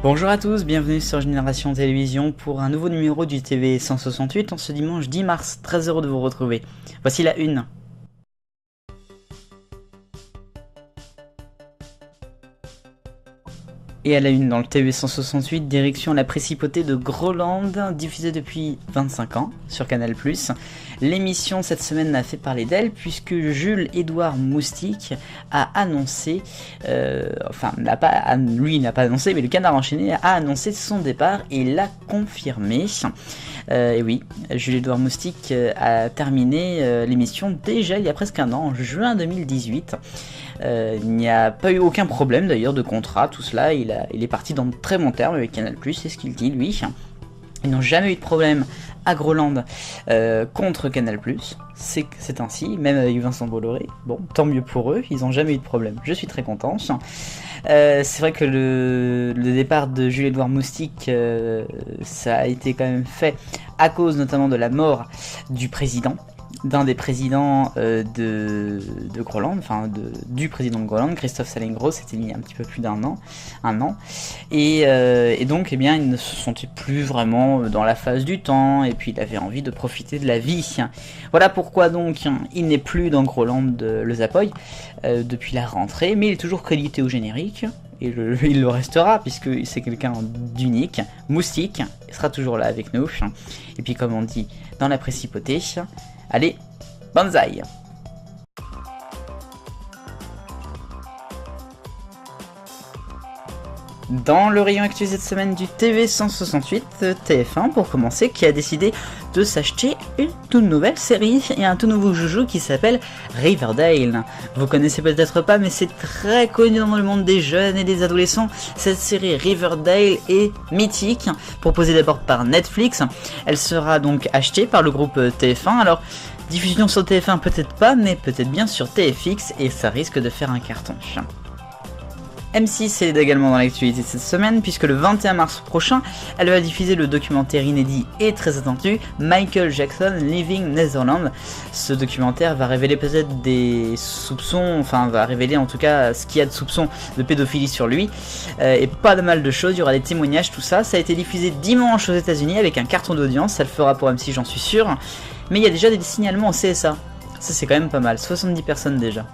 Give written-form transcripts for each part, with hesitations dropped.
Bonjour à tous, bienvenue sur Génération Télévision pour un nouveau numéro du TV 168 en ce dimanche 10 mars. Très heureux de vous retrouver. Voici la une. Et à la une dans le TV 168, direction la Principauté de Groland, diffusée depuis 25 ans sur Canal+. L'émission cette semaine a fait parler d'elle puisque Jules-Édouard Moustique a annoncé, lui n'a pas annoncé, mais le Canard enchaîné a annoncé son départ et l'a confirmé. Et oui, Jules-Édouard Moustique a terminé l'émission déjà il y a presque un an, en juin 2018. Il n'y a pas eu aucun problème d'ailleurs de contrat, tout cela, il est parti dans de très bons termes avec Canal+, c'est ce qu'il dit lui. Ils n'ont jamais eu de problème à Groland contre Canal+, c'est ainsi, même avec Vincent Bolloré. Bon, tant mieux pour eux, ils n'ont jamais eu de problème, je suis très content. C'est vrai que le départ de Jules-Édouard Moustique, ça a été quand même fait à cause notamment de la mort du président, d'un des présidents de Groland, du président de Groland, Christophe Salengro. C'était il y a un petit peu plus d'un an, et donc eh bien il ne se sentait plus vraiment dans la phase du temps, et puis il avait envie de profiter de la vie. Voilà pourquoi donc il n'est plus dans Groland le Zapoy depuis la rentrée, mais il est toujours crédité au générique. Et il le restera puisque c'est quelqu'un d'unique. Moustique, il sera toujours là avec nous. Et puis comme on dit dans la Principauté, allez, banzai! Dans le rayon actuel cette semaine du TV 168, TF1 pour commencer, qui a décidé de s'acheter une toute nouvelle série et un tout nouveau joujou qui s'appelle Riverdale. Vous connaissez peut-être pas, mais c'est très connu dans le monde des jeunes et des adolescents. Cette série Riverdale est mythique, proposée d'abord par Netflix. Elle sera donc achetée par le groupe TF1. Alors, diffusion sur TF1 peut-être pas, mais peut-être bien sur TFX, et ça risque de faire un carton. M6 est également dans l'actualité cette semaine puisque le 21 mars prochain, elle va diffuser le documentaire inédit et très attendu Michael Jackson Living Neverland. Ce documentaire va révéler peut-être des soupçons, va révéler en tout cas ce qu'il y a de soupçons de pédophilie sur lui, et pas de mal de choses, il y aura des témoignages, tout ça. Ça a été diffusé dimanche aux États-Unis avec un carton d'audience, ça le fera pour M6, j'en suis sûr, mais il y a déjà des signalements au CSA, ça c'est quand même pas mal, 70 personnes déjà.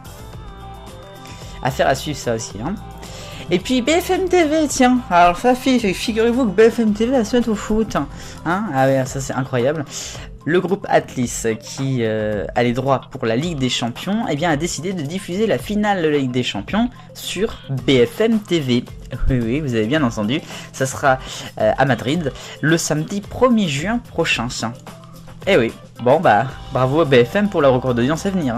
Affaire à suivre ça aussi, Et puis BFM TV, tiens, alors ça figurez-vous que BFM TV va se mettre au foot, Ah ouais, ça c'est incroyable. Le groupe Atlas, qui a les droits pour la Ligue des Champions, eh bien, a décidé de diffuser la finale de la Ligue des Champions sur BFM TV. Oui, vous avez bien entendu, ça sera à Madrid le samedi 1er juin prochain. Eh oui, bon bah, bravo à BFM pour la record d'audience à venir,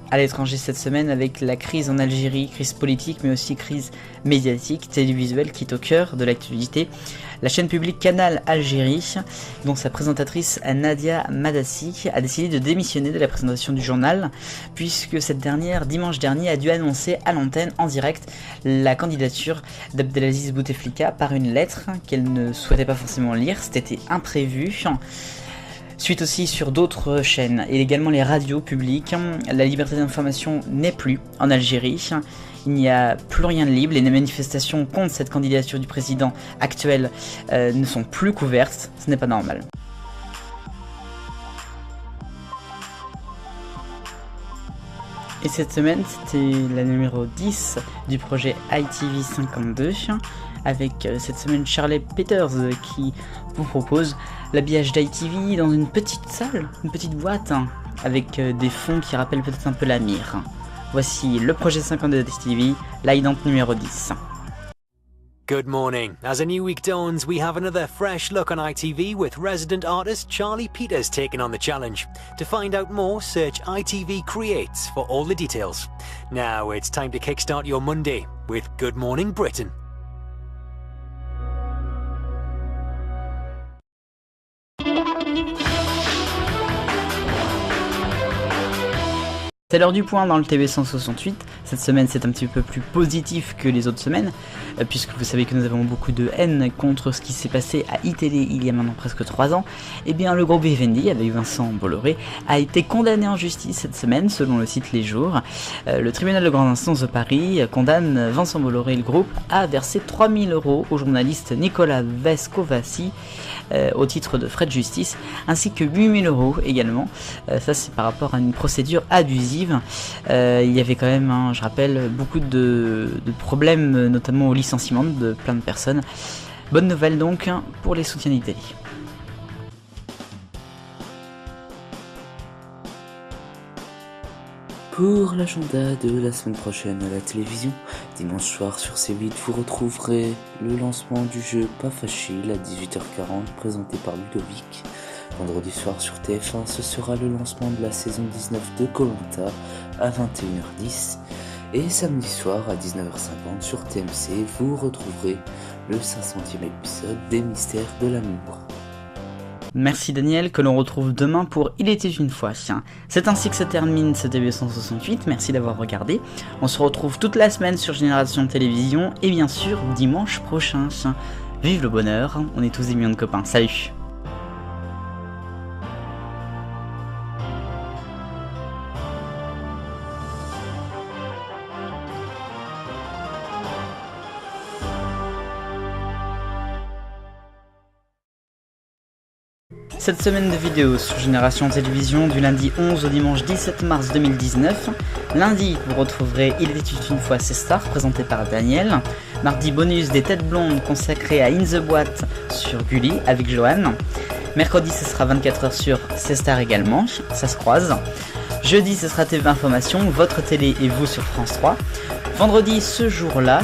À l'étranger cette semaine avec la crise en Algérie, crise politique mais aussi crise médiatique, télévisuelle qui est au cœur de l'actualité. La chaîne publique Canal Algérie, dont sa présentatrice Nadia Madassi, a décidé de démissionner de la présentation du journal puisque cette dernière, dimanche dernier, a dû annoncer à l'antenne en direct la candidature d'Abdelaziz Bouteflika par une lettre qu'elle ne souhaitait pas forcément lire, c'était imprévu. Suite aussi sur d'autres chaînes et également les radios publiques, la liberté d'information n'est plus en Algérie. Il n'y a plus rien de libre, les manifestations contre cette candidature du président actuel ne sont plus couvertes, ce n'est pas normal. Et cette semaine, c'était la numéro 10 du projet ITV 52, avec cette semaine Charlie Peters qui vous propose l'habillage d'ITV dans une petite salle, une petite boîte, avec des fonds qui rappellent peut-être un peu la mire. Voici le projet 52 de TV, l'Ident numéro 10. Good morning. As a new week dawns, we have another fresh look on ITV with resident artist Charlie Peters taking on the challenge. To find out more, search ITV Creates for all the details. Now it's time to kickstart your Monday with Good Morning Britain. C'est l'heure du point dans le TV 168. Cette semaine c'est un petit peu plus positif que les autres semaines, puisque vous savez que nous avons beaucoup de haine contre ce qui s'est passé à iTélé il y a maintenant presque 3 ans. Et bien le groupe Vivendi, avec Vincent Bolloré, a été condamné en justice cette semaine selon le site Les Jours. Le tribunal de grande instance de Paris condamne Vincent Bolloré et le groupe à verser 3 000 € au journaliste Nicolas Vescovaci au titre de frais de justice, ainsi que 8 000 € également. Ça c'est par rapport à une procédure abusive. Il y avait quand même, je rappelle, beaucoup de problèmes, notamment au licenciement de plein de personnes. Bonne nouvelle donc pour les soutiens d'Italie. Pour l'agenda de la semaine prochaine à la télévision, dimanche soir sur C8, vous retrouverez le lancement du jeu Pas Facile à 18h40 présenté par Ludovic. Vendredi soir sur TF1, ce sera le lancement de la saison 19 de Koh-Lanta à 21h10. Et samedi soir à 19h50 sur TMC, vous retrouverez le 500e épisode des Mystères de l'amour. Merci Daniel, que l'on retrouve demain pour Il était une fois. C'est ainsi que se termine ce TV 168, merci d'avoir regardé. On se retrouve toute la semaine sur Génération Télévision et bien sûr dimanche prochain. Vive le bonheur, on est tous des millions de copains, salut. Cette semaine de vidéos sur Génération Télévision du lundi 11 au dimanche 17 mars 2019. Lundi, vous retrouverez Il était une fois C'est Star présenté par Daniel. Mardi, bonus des têtes blondes consacré à In the Boîte sur Gulli avec Johan. Mercredi, ce sera 24h sur C'est Star également, ça se croise. Jeudi, ce sera TV Information, votre télé et vous sur France 3. Vendredi, ce jour-là,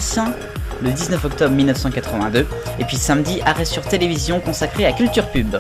le 19 octobre 1982. Et puis samedi, arrêt sur télévision consacré à Culture Pub.